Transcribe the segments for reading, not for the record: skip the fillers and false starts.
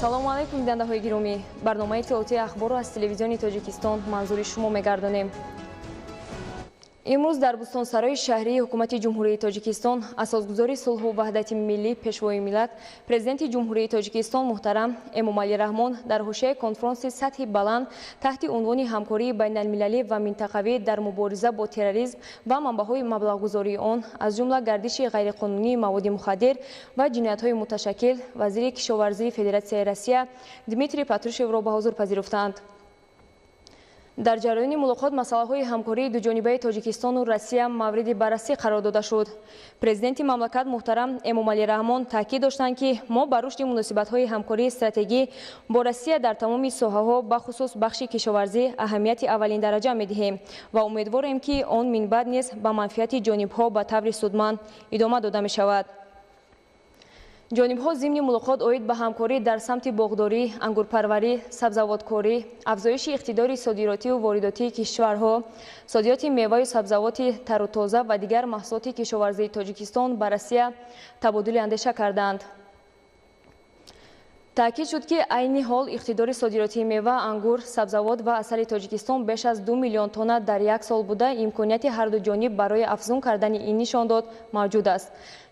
салому алайкум бинандаҳои гиромӣ. барномаи иттилоотии ахборро аз телевизиони Тоҷикистон манзури шумо мегардонем. имрӯз дар Бустонсарои шаҳрии ҳукумати ҷумҳурии Тоҷикистон асосгузори сулҳу ваҳдати миллӣ пешвои миллат президенти ҷумҳурии Тоҷикистон муҳтарам Эмомалӣ Раҳмон дар ҳошияи конфронси сатҳи баланд таҳти унвони ҳамкории байналмилалӣ ва минтақавӣ дар мубориза бо терроризм ва манбаъҳои маблағгузории он аз ҷумла гардиши ғайриқонунии маводи мухаддир ва ҷиноятҳои муташаккил вазири кишоварзии Федератсияи Россия Дмитрий Патрушевро ба ҳузур пазируфтанд. дар ҷараёни мулоқот масъалаҳои ҳамкории дуҷонибаи Тоҷикистону Россия мавриди баррасӣ қарор дода шуд. Президенти мамлакат муҳтарам Эмомалӣ Раҳмон таъкид доштанд, ки мо ба рушди муносибатҳои ҳамкории стратегӣ бо Россия дар тамоми соҳаҳо бахусус бахши кишоварзӣ аҳамияти аввалиндараҷа медиҳем ва умедворем, ки он минбаъд низ ба манфиати ҷонибҳо ба таври судманд идома дода мешавад. ҷонибҳо зимни мулоқот оид ба ҳамкорӣ дар самти боғдорӣ, ангурпарварӣ, сабзавоткорӣ, афзоиши иқтидори содиротиву воридотии кишварҳо, содироти меваю сабзавоти тарутоза ва дигар маҳсулоти кишоварзии Тоҷикистон ба Россия табодули андеша карданд. таъкид шуд, ки айни ҳол иқтидори содиротии мева, ангур, сабзавот ва асали Тоҷикистон беш аз 2 миллион тонна дар як сол буда, имконияти ҳарду ҷониб барои афзун кардани ин нишондод мавҷуд аст.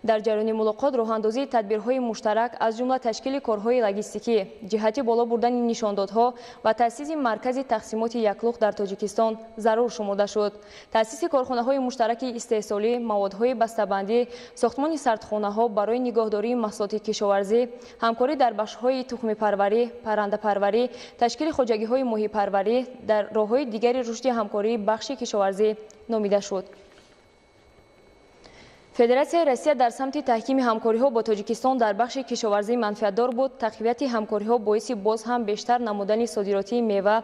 дар ҷараёни мулоқот роҳандозии тадбирҳои муштарак аз ҷумла ташкили корҳои логистикӣ, ҷиҳати боло бурдани нишондодҳо ва таъсиси маркази тақсимоти яклух дар Тоҷикистон зарур шумурда шуд. таъсиси корхонаҳои муштараки истеҳсолӣ, маводҳои бастабандӣ, сохтмони сардхонаҳо барои нигоҳдории маҳсулоти кишоварзӣ, ҳамкорӣ дар бахшҳои тухмипарварӣ, паррандапарварӣ, ташкили хоҷагиҳои моҳипарварӣ дар роҳҳои дигари рушди ҳамкории бахши кишоварзӣ номида шуд. Федератсияи Россия дар самти таҳкими ҳамкориҳо бо Тоҷикистон дар бахши кишоварзӣ манфиатдор буд. Тақвияти ҳамкориҳо боиси боз ҳам бештар намудани содиротии мева,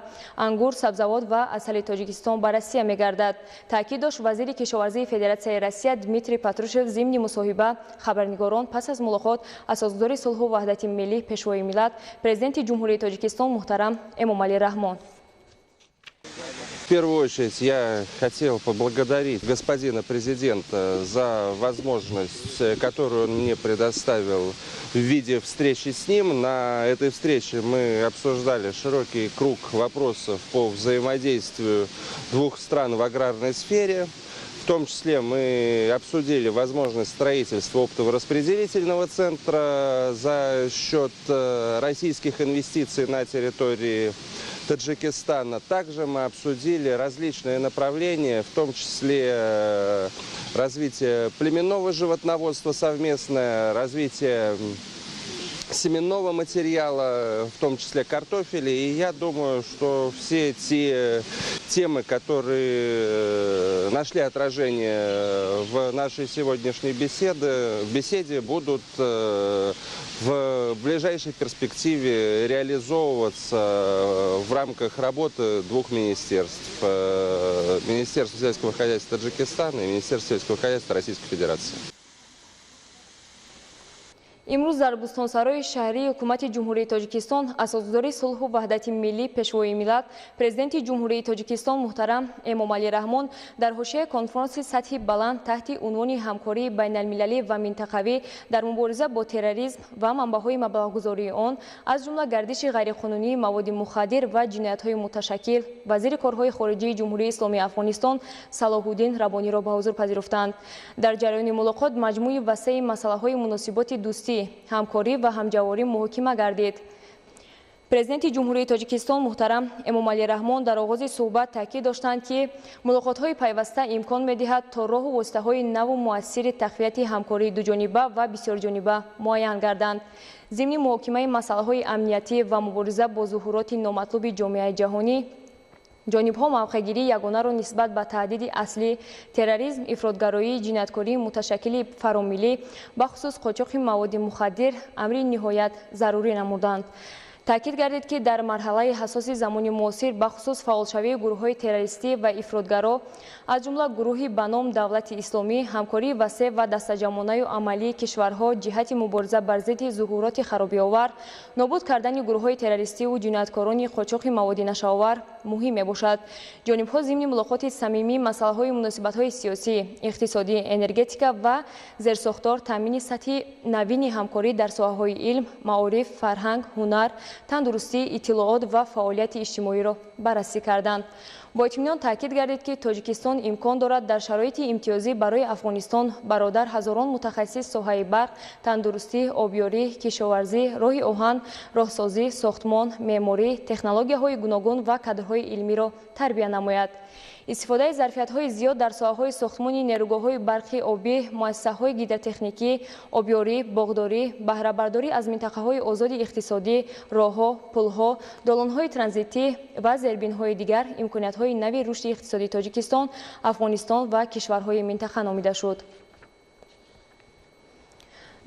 ангур, сабзавот ва асали Тоҷикистон ба Россия мегардад. таъкид дошт вазири кишоварзии Федератсияи Россия Дмитрий Патрушев зимни мусоҳиба хабарнигорон пас аз мулоқот асосгузори сулҳу ваҳдати миллӣ пешвои миллат президенти ҷумҳурии Тоҷикистон муҳтарам Эмомалӣ Раҳмон. В первую очередь я хотел поблагодарить господина президента за возможность, которую он мне предоставил в виде встречи с ним. На этой встрече мы обсуждали широкий круг вопросов по взаимодействию двух стран в аграрной сфере. В том числе мы обсудили возможность строительства оптово-распределительного центра за счет российских инвестиций на территории Таджикистана. Также мы обсудили различные направления, в том числе развитие племенного животноводства совместное, развитие семенного материала, в том числе картофеля. И я думаю, что все те темы, которые нашли отражение в нашей сегодняшней беседе, будут в ближайшей перспективе реализовываться в рамках работы двух министерств. Министерства сельского хозяйства Таджикистана и Министерства сельского хозяйства Российской Федерации. имрӯз дар Бустонсарои шаҳрии ҳукумати ҷумҳурии Тоҷикистон асосгузори сулҳу ваҳдати миллӣ пешвои миллат президенти ҷумҳурии Тоҷикистон муҳтарам Эмомалӣ Раҳмон дар ҳошияи конфронси сатҳи баланд таҳти унвони ҳамкории байналмилалӣ ва минтақавӣ дар мубориза бо терроризм ва манбаъҳои маблағгузории он аз ҷумла гардиши ғайриқонунии маводи мухаддир ва ҷиноятҳои муташаккил вазири корҳои хориҷии ҷумҳурии исломии Афғонистон Салоҳуддин Раббониро ба ҳузур пазируфтанд. дар ҷараёни мулоқот маҷмӯи васеи масъалаҳои муносиботи дӯстӣ, ҳамкорӣ ва ҳамҷаворӣ муҳокима гардид. президенти ҷумҳурии Тоҷикистон муҳтарам Эмомалӣ Раҳмон дар оғози суҳбат таъкид доштанд, ки мулоқотҳои пайваста имкон медиҳад то роҳу воситаҳои наву муассири тақвияти ҳамкории дуҷониба ва бисёрҷониба муайян гарданд. зимни муҳокимаи масъалаҳои амниятӣ ва мубориза бо зуҳуроти номатлуби ҷомеаи ҷаҳонӣ ҷонибҳо мавқеъгирии ягонаро нисбат ба таҳдиди аслӣ терроризм, ифротгароӣ, ҷинояткории муташаккили фаромиллӣ бахусус қочоқи маводи мухаддир амри ниҳоят зарурӣ намуданд. таъкид гардид ки дар марҳалаи ҳасоси замони муосир бахусус фаъолшавии гурӯҳҳои террористӣ ва ифротгаро аз ҷумла гурӯҳи ба ном давлати исломӣ ҳамкории васеъ ва дастаҷамонаю амалии кишварҳо ҷиҳати мубориза бар зидди зуҳуроти харобиовар, нобуд кардани гурӯҳҳои террористиву ҷинояткорони қочоқи маводи нашавовар муҳим мебошад. ҷонибҳо зимни мулоқоти самимӣ масъалаҳои муносибатҳои сиёсӣ, иқтисодӣ, энергетика ва зерсохтор, таъмини сатҳи навини ҳамкорӣ дар соҳаҳои илм, маориф, фарҳанг, ҳунар, тандурустӣ, иттилоот ва фаъолияти иҷтимоиро баррасӣ карданд. бо итминон таъкид гардид ки Тоҷикистон имкон дорад дар шароити имтиёзӣ барои Афғонистон бародар ҳазорон мутахассис соҳаи барқ, тандурустӣ, обёрӣ, кишоварзӣ, роҳи оҳан, роҳсозӣ, сохтмон, меъморӣ, технологияҳои гуногун ва кадрҳои илмиро тарбия намояд. истифодаи зарфиятҳои зиёд дар соҳаҳои сохтмони нерӯгоҳҳои барқи обӣ, муассисаҳои гидротехникӣ, обёрӣ, боғдорӣ, баҳрабардорӣ аз минтақаҳои озоди иқтисодӣ, роҳҳо, пулҳо, долонҳои транзитӣ ва зербинҳои дигар имкониятҳои нави рушди иқтисодии Тоҷикистон, Афғонистон ва кишварҳои минтақа номида шуд.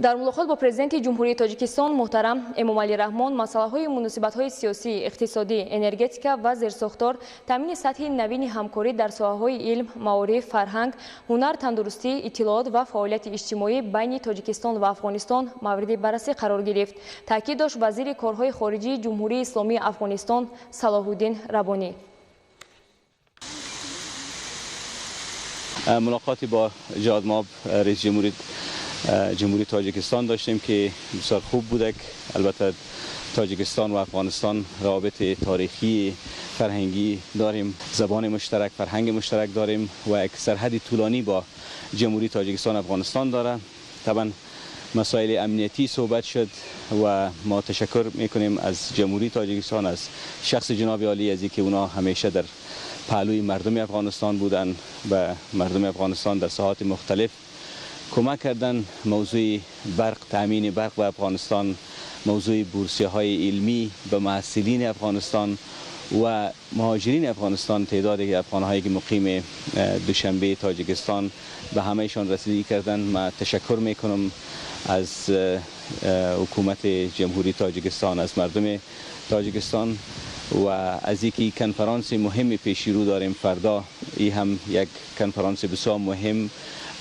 дар мулоқот бо президенти ҷумҳурии Тоҷикистон муҳтарам Эмомалӣ Раҳмон масъалаҳои муносибатҳои сиёсӣ, иқтисодӣ, энергетика ва зерсохтор, таъмини сатҳи навини ҳамкорӣ дар соҳаҳои илм, маориф, фарҳанг, ҳунар, тандурустӣ, иттилоот ва фаъолияти иҷтимоӣ байни Тоҷикистон ва Афғонистон мавриди баррасӣ қарор гирифт, таъкид дошт вазири корҳои хориҷии ҷумҳурии исломии Афғонистон Салоҳуддин Рабонӣ. ملاقاتی با جواد مآب رئیس جمهوری تاجیکستان داشتیم که بسیار خوب بوده. البته تاجیکستان و افغانستان روابط تاریخی فرهنگی داریم، زبان مشترک، فرهنگ مشترک داریم و یک سرحد طولانی با جمهوری تاجیکستان افغانستان داره. طبعا مسائل امنیتی صحبت شد و ما تشکر میکنیم از جمهوری تاجیکستان، از شخص جناب عالی از اینکه اونا همیشه در پهلوی مردم افغانستان بودن، به مردم افغانستان در ساحات مختلف کمک کردن. موضوع برق، تامین برق به افغانستان، موضوع بورسیه های علمی به محصلین افغانستان و مهاجرین افغانستان، تعداد افغان‌هایی که مقیم دوشنبه تاجیکستان به همهشان رسیدگی کردن. من تشکر میکنم از حکومت جمهوری تاجیکستان، از مردم تاجیکستان و از اینکه کنفرانس مهمی پیش رو داریم. فردا این هم یک کنفرانس بسیار مهم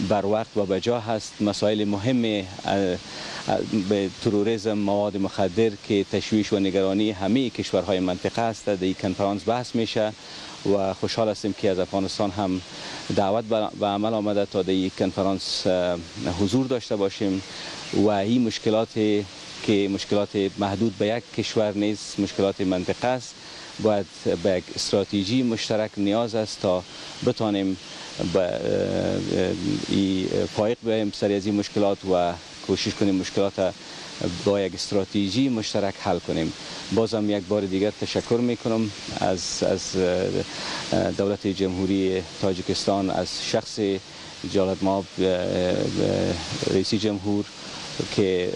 بر وقت و بجا هست. مسائل مهم به تروریسم، مواد مخدر که تشویش و نگرانی همه کشورهای منطقه است، در این کنفرانس بحث میشه و خوشحال هستیم که از افغانستان هم دعوت به عمل آمده تا در این کنفرانس حضور داشته باشیم و این مشکلاتی که مشکلات محدود به یک کشور نیست، مشکلات منطقه است، باید به یک استراتژی مشترک نیاز است تا بتانیم فائق بیم سر از این مشکلات و کوشش کنیم مشکلات با یک استراتژی مشترک حل کنیم. بازم یک بار دیگر تشکر میکنم از دولت جمهوری تاجیکستان، از شخص جواد مآب رئیس جمهور که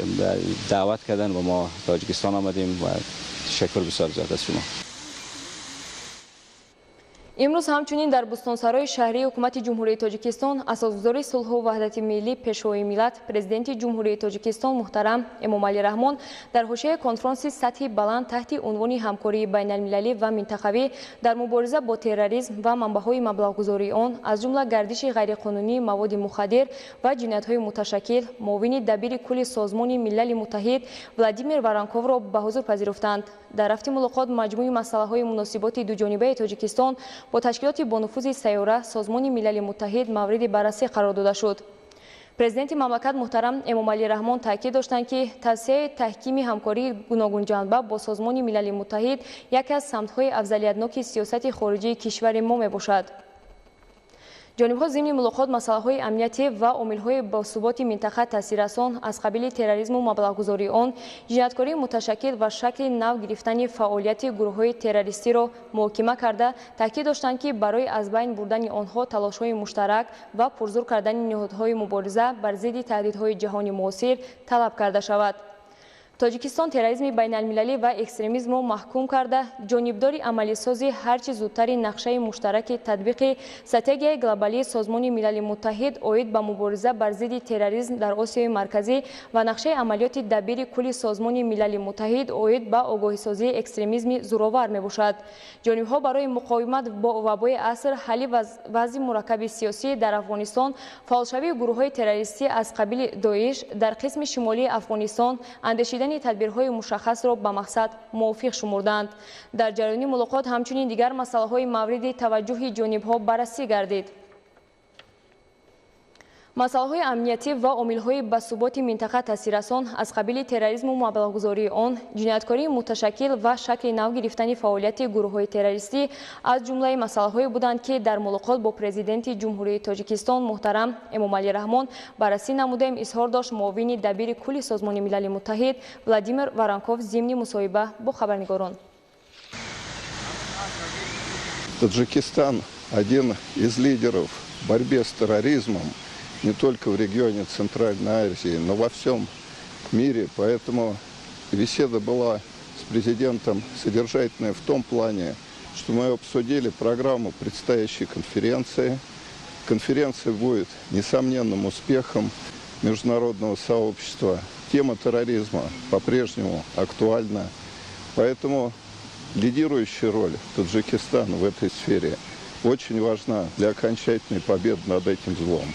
دعوت کردن و ما تاجیکستان آمدیم و تشکر بسیار زیاد از شما. имрӯз ҳамчунин дар бустонсарои шаҳрии ҳукумати ҷумҳурии Тоҷикистон асосгузори сулҳу ваҳдати миллӣ, пешвои миллат, президенти ҷумҳурии Тоҷикистон муҳтарам Эмомалӣ Раҳмон дар ҳошияи конфронси сатҳи баланд таҳти унвони ҳамкории байналмилалӣ ва минтақавӣ дар мубориза бо терроризм ва манбаъҳои маблағгузории он, аз ҷумла гардиши ғайриқонунии маводи мухаддир ва ҷиноятҳои муташаккил, муовини дабири кулли созмони Милали Муттаҳид Владимир Воронковро ба ҳузур пазируфтанд. дар рафти мулоқот маҷмӯи масъалаҳои муносиботи дуҷонибаи Тоҷикистон бо ташкилоти бонуфузи сайёра, созмони Милали Муттаҳид мавриди баррасӣ қарор дода шуд. президенти мамлакат муҳтарам Эмомалӣ Раҳмон таъкид доштанд ки тавсеяи таҳкими ҳамкории гуногунҷанба бо созмони Милали Муттаҳид яке аз самтҳои афзалиятноки сиёсати хориҷии кишвари мо мебошад. ҷонибҳо зимни мулоқот масъалаҳои амнияти ва омилҳои босуботи минтақа таъсиррасон аз қабили терроризму маблағгузории он, ҷинояткории муташаккил ва шакли нав гирифтани фаъолияти гурӯҳҳои террористиро муҳокима карда, таъкид доштанд ки барои аз байн бурдани онҳо талошҳои муштарак ва пурзур кардани ниҳодҳои мубориза бар зидди таҳдидҳои ҷаҳони муосир талаб карда шавад. тоҷикистон терроризми байналмилалӣ ва экстремизмро маҳкум карда, ҷонибдори амалисози ҳарчи зудтари нақшаи муштараки татбиқи стратегияи глобалии Созмони Милали Муттаҳид оид ба мубориза бар зидди терроризм дар Осиёи Марказӣ ва нақшаи амалиёти дабири кулли Созмони Милали Муттаҳид оид ба огоҳисозии экстремизми зуровар мебошад. ҷонибҳо барои муқовимат бо вабои аср, ҳалли вазъи мураккаби сиёсӣ дар Афғонистон, фаъолшавии гурӯҳҳои террористӣ аз қабили Доиш дар қисми шимолии Афғонистон андешидани тадбирҳои мушаххасро ба мақсад мувофиқ шумурданд. дар ҷараёни мулоқот ҳамчунин дигар масъалаҳои мавриди таваҷҷуҳи ҷонибҳо баррасӣ гардид. масъалаҳои амниятӣ ва омилҳои ба суботи минтақа таъсиррасон аз қабили терроризму маблағгузории он, ҷинояткории муташаккил ва шакли нав гирифтани фаъолияти гурӯҳҳои террористӣ аз ҷумлаи масъалаҳое буданд, ки дар мулоқот бо президенти ҷумҳурии Тоҷикистон муҳтарам Эмомалӣ Раҳмон баррасӣ намудем, изҳор дошт муовини дабири кулли Созмони Милали Муттаҳид Владимир Воронков зимни мусоҳиба бо хабарнигорон. Таджикистан – один из лидеров в борьбе с терроризмом не только в регионе Центральной Азии, но во всем мире. Поэтому беседа была с президентом содержательная в том плане, что мы обсудили программу предстоящей конференции. Конференция будет несомненным успехом международного сообщества. Тема терроризма по-прежнему актуальна. Поэтому лидирующая роль Таджикистана в этой сфере очень важна для окончательной победы над этим злом.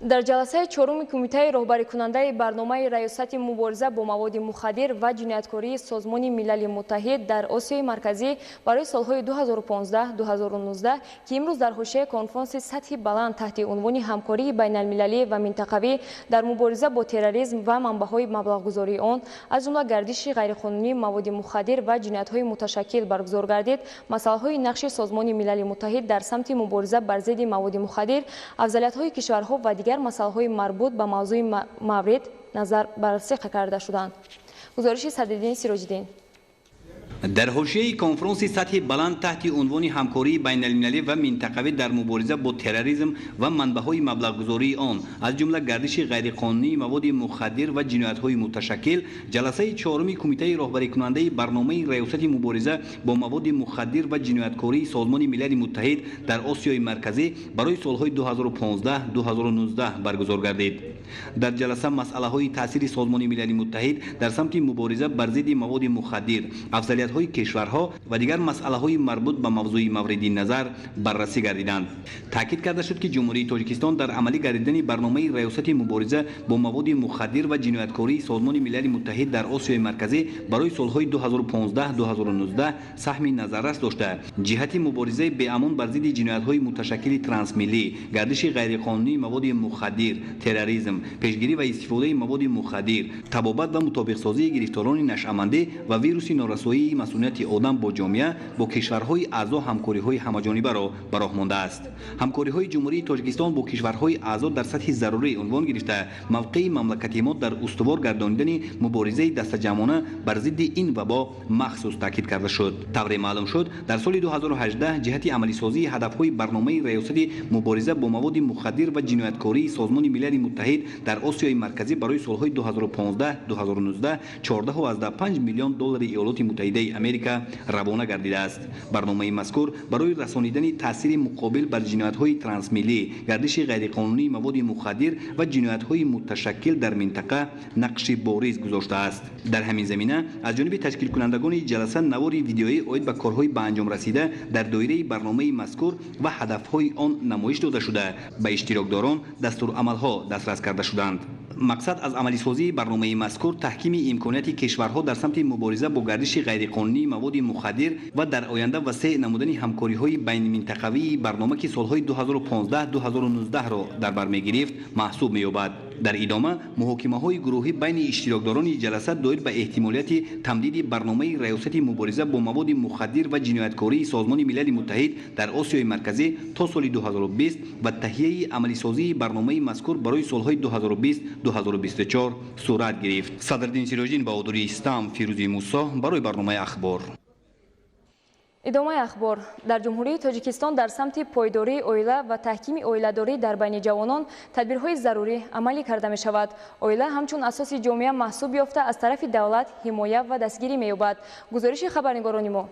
дар ҷаласаи чоруми кумитаи роҳбарикунандаи барномаи раёсати мубориза бо маводи мухаддир ва ҷинояткории Созмони Милали Муттаҳид дар Осиёи Марказӣ барои солҳои 2015-2019, ки имрӯз дар ҳошияи конфронси сатҳи баланд таҳти унвони ҳамкории байналмилалӣ ва минтақавӣ дар мубориза бо терроризм ва манбаъҳои маблағгузории он, аз ҷумла гардиши ғайриқонунии маводи мухаддир ва ҷиноятҳои муташаккил баргузор гардид, масъалаҳои нақши Созмони Милали Муттаҳид дар самти мубориза бар зидди маводи мухаддир, афзалиятҳои кишварҳо ва дигар масъалаҳои марбут ба мавзӯи маврид назар баррасӣ карда шуданд. гузориши Садриддин Сироҷиддин. дар ҳошияи конфронси сатҳи баланд таҳти унвони ҳамкории байналмилалӣ ва минтақавӣ дар мубориза бо терроризм ва манбаъҳои маблағгузории он, аз ҷумла гардиши ғайриқонунии маводи мухаддир ва ҷиноятҳои муташаккил, ҷаласаи чоруми кумитаи роҳбарикунандаи барномаи раёсати мубориза бо маводи мухаддир ва ҷинояткории Созмони Милали Муттаҳид дар Осиёи Марказӣ барои солҳои 2015-2019 баргузор гардид. дар ҷаласа масъалаҳои таъсири Созмони Милали Муттаҳид дар самти мубориза бар зидди маводи мухаддир, афзалиятҳои кишварҳо ва дигар масъалаҳои марбут ба мавзӯи мавриди назар баррасӣ гардиданд. таъкид карда шуд, ки ҷумҳурии Тоҷикистон дар амалӣ гардидани барномаи раёсати мубориза бо маводи мухаддир ва ҷинояткории Созмони Милали Муттаҳид дар Осиёи Марказӣ барои солҳои 2015-2019 саҳми назаррас дошта, ҷиҳати муборизаи беамон бар зидди ҷиноятҳои муташаккили трансмиллӣ, гардиши ғайриқонунии маводи мухаддир, терроризм, пешгирӣ ва истифодаи маводи мухаддир, табобат ва мутобиқсозии гирифторони нашъамандӣ ва вируси норасоии масъулияти одам бо ҷомеа бо кишварҳои аъзо ҳамкориҳои ҳамаҷонибаро ба роҳ мондааст. ҳамкориҳои ҷумҳурии Тоҷикистон бо кишварҳои аъзо дар сатҳи зарурӣ унвон гирифта, мавқеи мамлакати мо дар устувор гардонидани муборизаи дастаҷамона бар зидди ин вабо махсус таъкид карда шуд. тавре маълум шуд, дар соли 2018 ҷиҳати амалисозии ҳадафҳои барномаи раёсати мубориза бо маводи мухаддир ва ҷинояткории Созмони Милали Муттаҳид дар Осиёи Марказӣ барои солҳои 2015-2019 $14.5 миллион Иёлоти Муттаҳидаи Америка равона гардидааст. барномаи мазкур барои расонидани таъсири муқобил бар ҷиноятҳои трансмиллӣ, гардиши ғайриқонунии маводи мухаддир ва ҷиноятҳои муташаккил дар минтақа нақши бориз гузоштааст. дар ҳамин замина аз ҷониби ташкилкунандагони ҷаласа навори видеоӣ оид ба корҳои ба анҷом расида дар доираи барномаи мазкур ва ҳадафҳои он намоиш дода шуда, ба иштирокдорон дастурамалҳо дастрас карда шуданд. мақсад аз амалисозии барномаи мазкур таҳкими имконияти кишварҳо дар самти мубориза бо гардиши ғайриқонунии маводи мухаддир ва дар оянда васеъ намудани ҳамкориҳои байниминтақавии барнома, ки солҳои 2015-2019-ро дар бар мегирифт, маҳсуб меёбад. дар идома муҳокимаҳои гурӯҳӣ байни иштирокдорони ҷаласа доир ба эҳтимолияти тамдиди барномаи раёсати мубориза бо маводи мухаддир ва ҷинояткории Созмони Милали Муттаҳид дар Осиёи Марказӣ то соли 2020 ва таҳияи амалисозии барномаи мазкур барои солҳои 2020-2024 сурат гирифт. Садриддин Сироҷиддин ба ҳузури Стам Фирӯзи Мусо барои барномаи ахбор. идомаи ахбор. дар ҷумҳурии тоҷикистон дар самти пойдории оила ва таҳкими оиладорӣ дар байни ҷавонон тадбирҳои зарурӣ амалӣ карда мешавад. Оила ҳамчун асоси ҷомеа маҳсуб ёфта аз тарафи давлат ҳимоя ва дастгирӣ меёбад. гузориши хабарнигорони мо.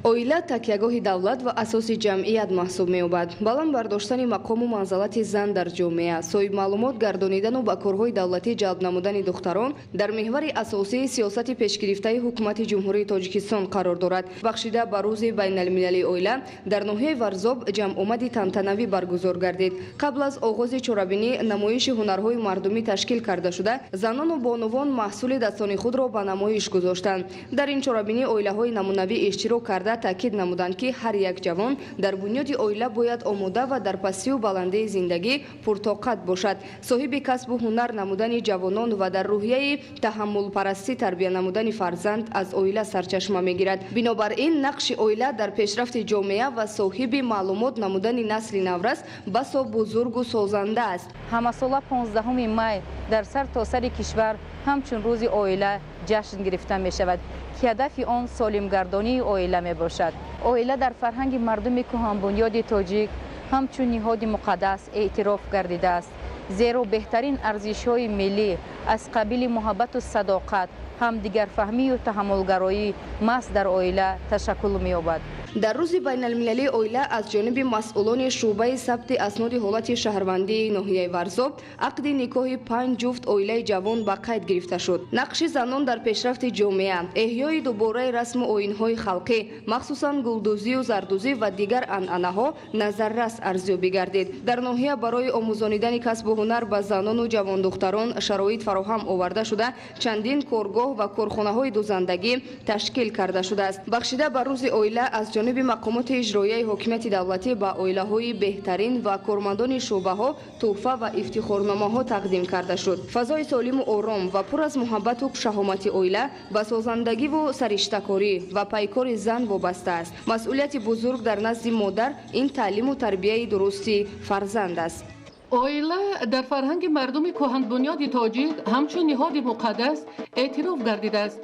оила такягоҳи давлат ва асоси ҷамъият маҳсуб меёбад. баланд бардоштани мақому манзалати зан дар ҷомеа, соҳиб маълумот гардонидану ба корҳои давлатӣ ҷалб намудани духтарон дар меҳвари асосии сиёсати пешгирифтаи ҳукумати ҷумҳурии тоҷикистон қарор дорад. бахшида ба рӯзи байналмилалии оила дар ноҳияи Варзоб ҷамъомади тантанавӣ баргузор гардид. қабл аз оғози чорабинӣ намоиши ҳунарҳои мардумӣ ташкил карда шуда, занону бонувон маҳсули дастони худро ба намоиш гузоштанд. дар ин чорабинӣ оилаҳои намунавӣ иштирок карда таъкид намуданд ки ҳар як ҷавон дар бунёди оила бояд омода ва дар пастию баландии зиндагӣ пуртоқат бошад, соҳиби касбу ҳунар намудани ҷавонон ва дар рӯҳияи таҳаммулпарастӣ тарбия намудани фарзанд аз оила сарчашма мегирад. бинобар ин нақши оила дар пешрафти ҷомеа ва соҳиби маълумот намудани насли наврас басо бузургу созанда аст. ҳамасола 15 май дар сартосари кишвар ҳамчун рӯзи оила ҷашн гирифта мешавад ки ҳадафи он солимгардонии оила мебошад. оила дар фарҳанги мардуми кӯҳанбунёди тоҷик ҳамчун ниҳоди муқаддас эътироф гардидааст, зеро беҳтарин арзишҳои миллӣ аз қабили муҳаббату садоқат, ҳамдигарфаҳмию таҳаммулгароӣ маҳз дар оила ташаккул меёбад. дар рӯзи байналмилалии оила аз ҷониби масъулони шуъбаи сабти асноди ҳолати шаҳрвандии ноҳияи Варзоб ақди никоҳи 5 ҷуфт оилаи ҷавон ба қайд гирифта шуд. нақши занон дар пешрафти ҷомеа, эҳёи дубораи расму оинҳои халқӣ, махсусан гулдӯзию зардӯзӣ ва дигар анъанаҳо назаррас арзёбӣ гардид. дар ноҳия барои омӯзонидани касбу ҳунар ба занону ҷавондухтарон шароит фароҳам оварда шуда, чандин коргоҳ ва корхонаҳои дузандагӣ ташкил карда шудааст. бахшида ба рӯзи оила аз ҷониби мақомоти иҷроияи ҳокимияти давлатӣ ба оилаҳои беҳтарин ва кормандони шуъбаҳо тӯҳфа ва ифтихорномаҳо тақдим карда шуд. фазои солиму ором ва пур аз муҳаббату шаҳомати оила ба созандагиву сариштакорӣ ва пайкори зан вобаста аст. масъулияти бузург дар назди модар ин таълиму тарбияи дурусти фарзанд аст. оила дар фарҳанги мардуми кӯҳанбунёди тоҷик ҳамчун ниҳоди муқаддас эътироф гардидааст,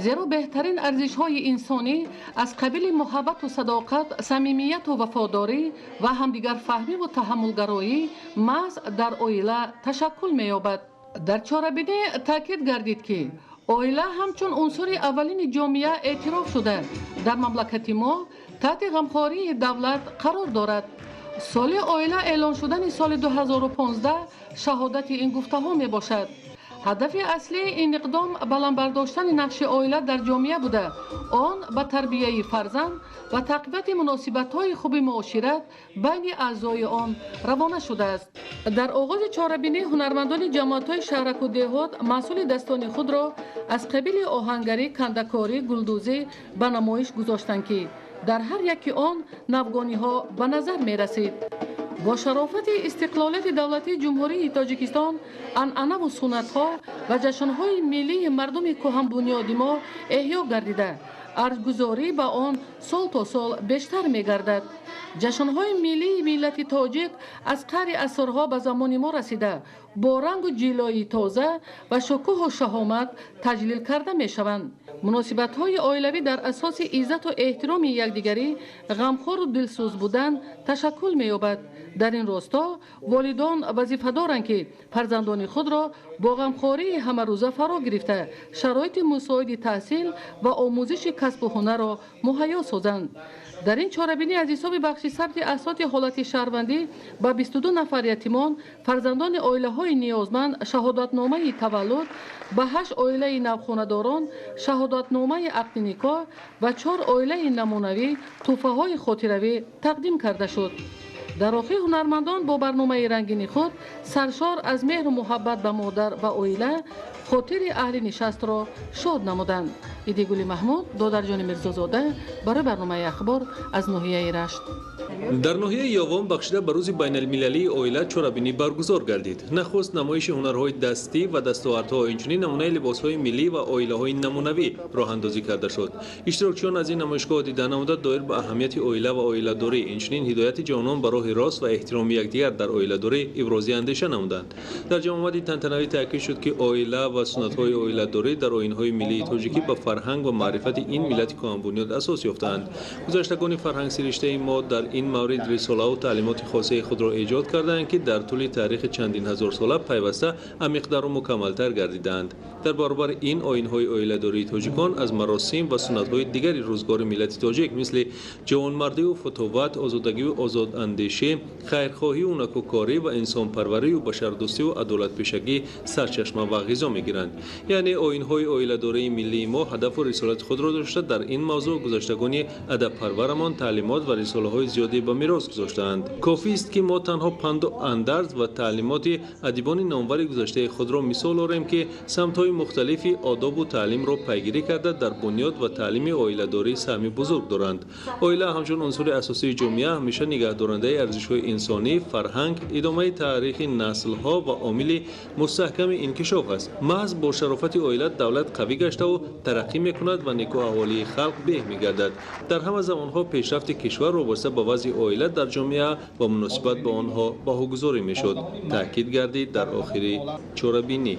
зеро беҳтарин арзишҳои инсонӣ аз қабили муҳаббату садоқат, самимияту вафодорӣ ва ҳамдигарфаҳмиву таҳаммулгароӣ маҳз дар оила ташаккул меёбад. дар чорабинӣ таъкид гардид ки оила ҳамчун унсури аввалини ҷомеа эътироф шуда дар мамлакати мо таҳти ғамхории давлат қарор дорад. соли оила эълон шудани соли 2015 шаҳодати ин гуфтаҳо мебошад. ҳадафи аслии ин иқдом баландбардоштани нақши оила дар ҷомеа буда, он ба тарбияи фарзанд ва тақвияти муносибатҳои хуби муошират байни аъзои он равона шудааст. дар оғози чорабинӣ ҳунармандони ҷамоатҳои шаҳраку деҳот маҳсули daстони худро аз қабили оҳангарӣ, кандакорӣ, гулдӯзӣ ба намоиш гузоштанд ки дар ҳар яки он навгониҳо ба назар мерасид. бо шарофати истиқлолияти давлатии ҷумҳурии тоҷикистон анъанаву суннатҳо ва ҷашнҳои миллии мардуми кӯҳанбунёди мо эҳё гардида, арзгузорӣ ба он сол то сол бештар мегардад. ҷашнҳои миллии миллати тоҷик аз қаъри асрҳо ба замони мо расида, бо рангу ҷилои тоза ва шукӯҳу шаҳомат таҷлил карда мешаванд. муносибатҳои оилавӣ дар асоси иззату эҳтироми якдигарӣ, ғамхору дилсӯз будан ташаккул меёбад. дар ин росто волидон вазифадоранд ки фарзандони худро бо ғамхории ҳамарӯза фаро гирифта, шароити мусоиди таҳсил ва омӯзиши касбу ҳунарро муҳайё созанд. дар ин чорабинӣ аз ҳисоби бахши сабти асоти ҳолати шаҳрвандӣ ба 22 нафар ятимон, фарзандони оилаҳои ниёзманд шаҳодатномаи таваллуд, ба 8 оилаи навхонадорон шаҳодатномаи ақди никоҳ ва 4 оилаи намунавӣ тӯҳфаҳои хотиравӣ тақдим карда шуд. дар охир ҳунармандон бо барномаи рангини худ саршор аз меҳру муҳаббат ба модар ва оила хотири аҳли нишастро шод намуданд. идигули маҳмуд, додарҷони мирзозода, барои барномаи ахбор аз ноҳияи Рашт. дар ноҳияи Ёвон бахшида ба рӯзи байналмилалии оила чорабинӣ баргузор гардид. нахуст намоиши ҳунарҳои дастӣ ва дастовардҳо, инчунин намунаи либосҳои миллӣ ва оилаҳои намунавӣ роҳандозӣ карда шуд. иштирокчиён аз ин намоишгоҳ дида намуда доир ба аҳамияти оила ва оиладорӣ, инчунин ҳидояти ҷавонон ба роҳи рост ва эҳтироми якдигар дар оиладорӣ ибрози андеша намуданд. дар ҷамъомади тантанавӣ таъкид шуд ки оила ва суннатҳои оиладорӣ дар оинҳои миллии тоҷикӣ ба فرهنگ و معرفت این ملت کهن بنیاد اساس یافتند. گذشتگان فرهنگ سرشته ما در این مورد رساله و تعلیمات خاصه خود را ایجاد کردند که در طول تاریخ چندین هزار ساله پیوسته عمیق‌تر و مکمل‌تر گردیدند. در برابر این آیین‌های عائله‌داری تاجیکان از مراسم و سنت‌های دیگری روزگار ملت تاجیک مثل جوانمردی و فتوت، آزادگی و آزاداندیشی، خیرخواهی و نکوکاری و انسان‌پروری و بشردوستی و عدالت پیشگی سرچشمه و غذا می‌گیرند. یعنی آیین‌های عائله‌داری ملی ما هدف و رسالت خود را داشته در این موضوع گذشتگان ادب پرورمان تعلیمات و رساله‌های زیادی به میراث گذاشتند. کافی است که ما تنها پند و اندرز و تعلیمات ادیبان نامور گذشته خود را مثال آوریم که سمت‌های مختلفی آداب و تعلیم را پیگیری کرده در بنیاد و تعلیم عائله‌داری سهمی بزرگ دارند. عائله همچون عنصر اساسی جامعه همیشه نگهدارنده ارزش‌های انسانی، فرهنگ، ادامه تاریخ نسل‌ها و عامل مستحکم انکشاف است. محض با شرافت عائله دولت قوی گشته و ترقی می‌کند و نیکو احوالی خلق به می‌گردد. در همه زمان‌ها پیشرفت کشور وابسته به وضع عائله در جامعه و مناسبت به آنها بهاگذاری می‌شد. تاکید گردید در آخری چاره‌بینی.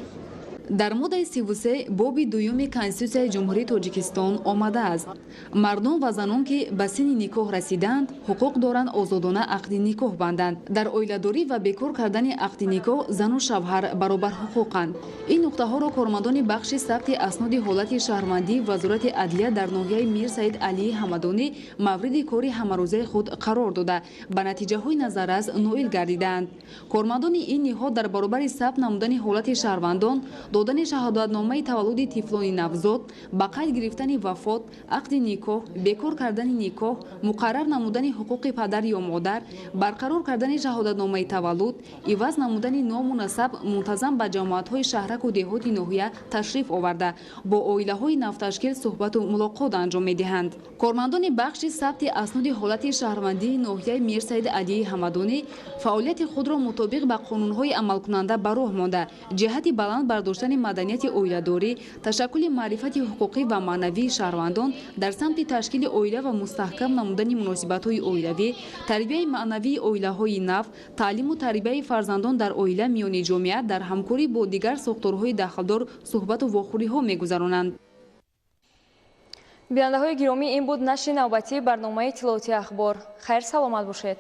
дар моддаи 33 боби дуюми конститутсияи ҷумҳурии тоҷикистон омадааст. мардум ва занон ки ба синни никоҳ расиданд ҳуқуқ доранд озодона ақди никоҳ банданд. дар оиладорӣ ва бекор кардани ақди никоҳ зану шавҳар баробар ҳуқуқанд. ин нуқтаҳоро кормандони бахши сабти асноди ҳолати шаҳрвандӣ вазорати адлия дар ноҳияи мир саид алии ҳамадонӣ мавриди кори ҳамарӯзаи худ қарор дода ба натиҷаҳои назаррас ноил гардиданд. кормандони ин ниҳод дар баробари сабт намудани ҳолати шаҳрвандон додани шаҳодатномаи таваллуди тифлони навзод, ба қайд гирифтани вафот, ақди никоҳ, бекор кардани никоҳ, муқаррар намудани ҳуқуқи падар ё модар, барқарор кардани шаҳодатномаи таваллуд, иваз намудани ному насаб мунтазам ба ҷамоатҳои шаҳраку деҳоти ноҳия ташриф оварда бо оилаҳои навташкил суҳбату мулоқот анҷом медиҳанд. кормандони бахши сабти асноди ҳолати шаҳрвандии ноҳияи мир саид алии ҳамадонӣ фаъолияти худро мутобиқ ба қонунҳои амалкунанда ба роҳ монда ҷиҳати баланд бардоштани маданияти оиладорӣ, ташаккули маърифати ҳуқуқӣ ва маънавии шаҳрвандон дар самти ташкили оила ва мустаҳкам намудани муносибатҳои оилавӣ, тарбияи маънавии оилаҳои нав, таълиму тарбияи фарзандон дар оила миёни ҷомеа дар ҳамкорӣ бо дигар сохторҳои дахлдор суҳбату вохӯриҳо мегузаронанд. бинандаҳои гиромӣ, ин буд нашри навбатии барномаи иттилоъоти ахбор. хайр саломат бошед.